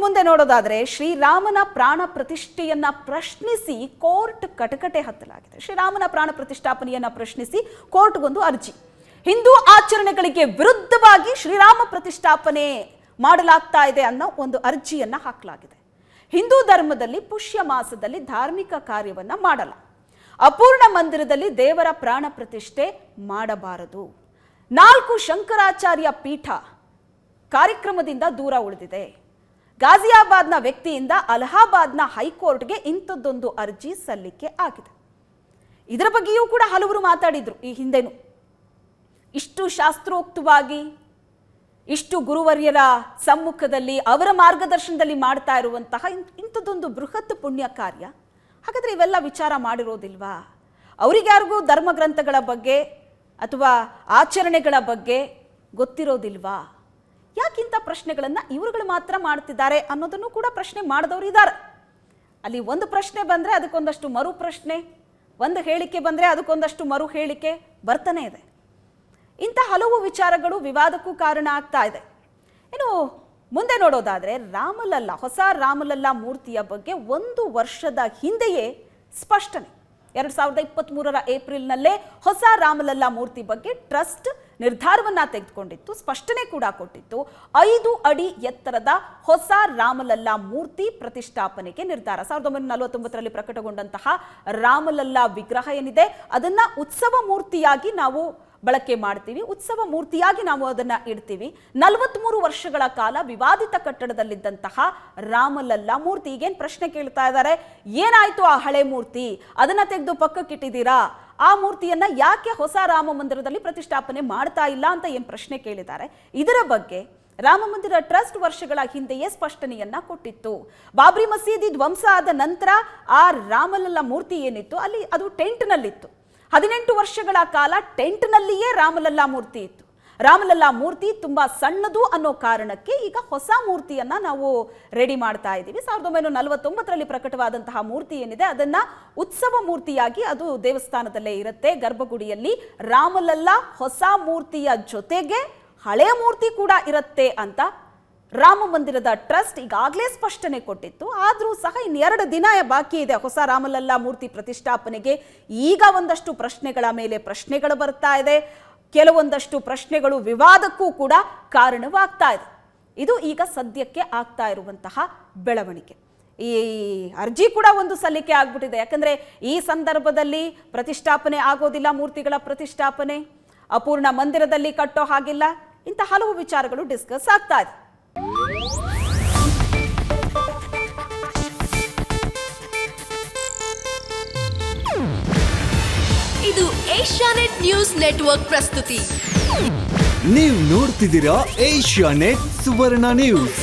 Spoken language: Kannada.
ಮುಂದೆ ನೋಡೋದಾದ್ರೆ ಶ್ರೀರಾಮನ ಪ್ರಾಣ ಪ್ರತಿಷ್ಠೆಯನ್ನ ಪ್ರಶ್ನಿಸಿ ಕೋರ್ಟ್ ಕಟಕಟೆ ಹತ್ತಲಾಗಿದೆ. ಶ್ರೀರಾಮನ ಪ್ರಾಣ ಪ್ರತಿಷ್ಠಾಪನೆಯನ್ನ ಪ್ರಶ್ನಿಸಿ ಕೋರ್ಟ್ಗೊಂದು ಅರ್ಜಿ. ಹಿಂದೂ ಆಚರಣೆಗಳಿಗೆ ವಿರುದ್ಧವಾಗಿ ಶ್ರೀರಾಮ ಪ್ರತಿಷ್ಠಾಪನೆ ಮಾಡಲಾಗ್ತಾ ಇದೆ ಅನ್ನೋ ಒಂದು ಅರ್ಜಿಯನ್ನ ಹಾಕಲಾಗಿದೆ. ಹಿಂದೂ ಧರ್ಮದಲ್ಲಿ ಪುಷ್ಯ ಮಾಸದಲ್ಲಿ ಧಾರ್ಮಿಕ ಕಾರ್ಯವನ್ನ ಮಾಡಲ್ಲ. ಅಪೂರ್ಣ ಮಂದಿರದಲ್ಲಿ ದೇವರ ಪ್ರಾಣ ಪ್ರತಿಷ್ಠೆ ಮಾಡಬಾರದು. 4 ಶಂಕರಾಚಾರ್ಯ ಪೀಠ ಕಾರ್ಯಕ್ರಮದಿಂದ ದೂರ ಉಳಿದಿದೆ. ಗಾಜಿಯಾಬಾದ್ನ ವ್ಯಕ್ತಿಯಿಂದ ಅಲಹಾಬಾದ್ನ ಹೈಕೋರ್ಟ್ಗೆ ಇಂಥದ್ದೊಂದು ಅರ್ಜಿ ಸಲ್ಲಿಕೆ ಆಗಿದೆ. ಇದರ ಬಗ್ಗೆಯೂ ಕೂಡ ಹಲವರು ಮಾತಾಡಿದ್ರು ಈ ಹಿಂದೆನೂ. ಇಷ್ಟು ಶಾಸ್ತ್ರೋಕ್ತವಾಗಿ, ಇಷ್ಟು ಗುರುವರ್ಯರ ಸಮ್ಮುಖದಲ್ಲಿ ಅವರ ಮಾರ್ಗದರ್ಶನದಲ್ಲಿ ಮಾಡ್ತಾ ಇರುವಂತಹ ಇಂಥದ್ದೊಂದು ಬೃಹತ್ ಪುಣ್ಯ ಕಾರ್ಯ. ಹಾಗಾದ್ರೆ ಇವೆಲ್ಲ ವಿಚಾರ ಮಾಡಿರೋದಿಲ್ವಾ? ಅವರಿಗ್ಯಾರಿಗೂ ಧರ್ಮಗ್ರಂಥಗಳ ಬಗ್ಗೆ ಅಥವಾ ಆಚರಣೆಗಳ ಬಗ್ಗೆ ಗೊತ್ತಿರೋದಿಲ್ವಾ? ಯಾಕಿಂಥ ಪ್ರಶ್ನೆಗಳನ್ನು ಇವರುಗಳು ಮಾತ್ರ ಮಾಡ್ತಿದ್ದಾರೆ ಅನ್ನೋದನ್ನು ಕೂಡ ಪ್ರಶ್ನೆ ಮಾಡಿದವರು ಇದ್ದಾರೆ. ಅಲ್ಲಿ ಒಂದು ಪ್ರಶ್ನೆ ಬಂದರೆ ಅದಕ್ಕೊಂದಷ್ಟು ಮರು ಪ್ರಶ್ನೆ, ಒಂದು ಹೇಳಿಕೆ ಬಂದರೆ ಅದಕ್ಕೊಂದಷ್ಟು ಮರು ಹೇಳಿಕೆ ಬರ್ತಾನೆ ಇದೆ. ಇಂಥ ಹಲವು ವಿಚಾರಗಳು ವಿವಾದಕ್ಕೂ ಕಾರಣ ಆಗ್ತಾ ಇದೆ. ಇನ್ನು ಮುಂದೆ ನೋಡೋದಾದರೆ ರಾಮಲಲ್ಲ, ಹೊಸ ರಾಮಲಲ್ಲ ಮೂರ್ತಿಯ ಬಗ್ಗೆ 1 ವರ್ಷದ ಹಿಂದೆಯೇ ಸ್ಪಷ್ಟನೆ. 2023ರ ಏಪ್ರಿಲ್ನಲ್ಲೇ ಹೊಸ ರಾಮಲಲ್ಲ ಮೂರ್ತಿ ಬಗ್ಗೆ ಟ್ರಸ್ಟ್ ನಿರ್ಧಾರವನ್ನ ತೆಗೆದುಕೊಂಡಿತ್ತು, ಸ್ಪಷ್ಟನೆ ಕೂಡ ಕೊಟ್ಟಿತ್ತು. 5 ಅಡಿ ಎತ್ತರದ ಹೊಸ ರಾಮಲಲ್ಲ ಮೂರ್ತಿ ಪ್ರತಿಷ್ಠಾಪನೆಗೆ ನಿರ್ಧಾರ. 1949ರಲ್ಲಿ ಪ್ರಕಟಗೊಂಡಂತಹ ರಾಮಲಲ್ಲ ವಿಗ್ರಹ ಏನಿದೆ ಅದನ್ನ ಉತ್ಸವ ಮೂರ್ತಿಯಾಗಿ ನಾವು ಬಳಕೆ ಮಾಡ್ತೀವಿ, ಉತ್ಸವ ಮೂರ್ತಿಯಾಗಿ ನಾವು ಅದನ್ನ ಇಡ್ತೀವಿ. 43 ವರ್ಷಗಳ ಕಾಲ ವಿವಾದಿತ ಕಟ್ಟಡದಲ್ಲಿದ್ದಂತಹ ರಾಮಲಲ್ಲ ಮೂರ್ತಿ, ಈಗೇನು ಪ್ರಶ್ನೆ ಕೇಳ್ತಾ ಇದ್ದಾರೆ, ಏನಾಯ್ತು ಆ ಹಳೆ ಮೂರ್ತಿ, ಅದನ್ನ ತೆಗೆದು ಪಕ್ಕಕ್ಕಿಟ್ಟಿದ್ದೀರಾ, ಆ ಮೂರ್ತಿಯನ್ನ ಯಾಕೆ ಹೊಸ ರಾಮ ಮಂದಿರದಲ್ಲಿ ಪ್ರತಿಷ್ಠಾಪನೆ ಮಾಡ್ತಾ ಇಲ್ಲ ಅಂತ ಏನು ಪ್ರಶ್ನೆ ಕೇಳಿದ್ದಾರೆ. ಇದರ ಬಗ್ಗೆ ರಾಮ ಮಂದಿರ ಟ್ರಸ್ಟ್ ವರ್ಷಗಳ ಹಿಂದೆಯೇ ಸ್ಪಷ್ಟನೆಯನ್ನ ಕೊಟ್ಟಿತ್ತು. ಬಾಬ್ರಿ ಮಸೀದಿ ಧ್ವಂಸ ಆದ ನಂತರ ಆ ರಾಮಲಲ್ಲ ಮೂರ್ತಿ ಏನಿತ್ತು ಅಲ್ಲಿ ಅದು ಟೆಂಟ್ನಲ್ಲಿತ್ತು. 18 ವರ್ಷಗಳ ಕಾಲ ಟೆಂಟ್ನಲ್ಲಿಯೇ ರಾಮಲಲ್ಲ ಮೂರ್ತಿ ಇತ್ತು. ರಾಮಲಲ್ಲ ಮೂರ್ತಿ ತುಂಬಾ ಸಣ್ಣದು ಅನ್ನೋ ಕಾರಣಕ್ಕೆ ಈಗ ಹೊಸ ಮೂರ್ತಿಯನ್ನ ನಾವು ರೆಡಿ ಮಾಡ್ತಾ ಇದ್ದೀವಿ. 1949ರಲ್ಲಿ ಪ್ರಕಟವಾದಂತಹ ಮೂರ್ತಿ ಏನಿದೆ ಅದನ್ನ ಉತ್ಸವ ಮೂರ್ತಿಯಾಗಿ ಅದು ದೇವಸ್ಥಾನದಲ್ಲೇ ಇರುತ್ತೆ, ಗರ್ಭಗುಡಿಯಲ್ಲಿ. ರಾಮಲಲ್ಲ ಹೊಸ ಮೂರ್ತಿಯ ಜೊತೆಗೆ ಹಳೆಯ ಮೂರ್ತಿ ಕೂಡ ಇರುತ್ತೆ ಅಂತ ರಾಮ ಮಂದಿರದ ಟ್ರಸ್ಟ್ ಈಗಾಗಲೇ ಸ್ಪಷ್ಟನೆ ಕೊಟ್ಟಿತ್ತು. ಆದರೂ ಸಹ ಇನ್ನು 2 ದಿನ ಬಾಕಿ ಇದೆ ಹೊಸ ರಾಮಲಲ್ಲ ಮೂರ್ತಿ ಪ್ರತಿಷ್ಠಾಪನೆಗೆ. ಈಗ ಒಂದಷ್ಟು ಪ್ರಶ್ನೆಗಳ ಮೇಲೆ ಪ್ರಶ್ನೆಗಳು ಬರ್ತಾ ಇದೆ, ಕೆಲವೊಂದಷ್ಟು ಪ್ರಶ್ನೆಗಳು ವಿವಾದಕ್ಕೂ ಕೂಡ ಕಾರಣವಾಗ್ತಾ ಇದೆ. ಇದು ಈಗ ಸದ್ಯಕ್ಕೆ ಆಗ್ತಾ ಇರುವಂತಹ ಬೆಳವಣಿಗೆ. ಈ ಅರ್ಜಿ ಕೂಡ ಒಂದು ಸಲ್ಲಿಕೆ ಆಗ್ಬಿಟ್ಟಿದೆ. ಯಾಕಂದ್ರೆ ಈ ಸಂದರ್ಭದಲ್ಲಿ ಪ್ರತಿಷ್ಠಾಪನೆ ಆಗೋದಿಲ್ಲ, ಮೂರ್ತಿಗಳ ಪ್ರತಿಷ್ಠಾಪನೆ ಅಪೂರ್ಣ ಮಂದಿರದಲ್ಲಿ ಕಟ್ಟೋ ಹಾಗಿಲ್ಲ, ಇಂಥ ಹಲವು ವಿಚಾರಗಳು ಡಿಸ್ಕಸ್ ಆಗ್ತಾ ಇದೆ. ಇದು ಏಷ್ಯಾನೆಟ್ ನ್ಯೂಸ್ ನೆಟ್ವರ್ಕ್ ಪ್ರಸ್ತುತಿ. ನೀವು ನೋಡ್ತಿದ್ದೀರಾ ಏಷ್ಯಾನೆಟ್ ಸುವರ್ಣ ನ್ಯೂಸ್.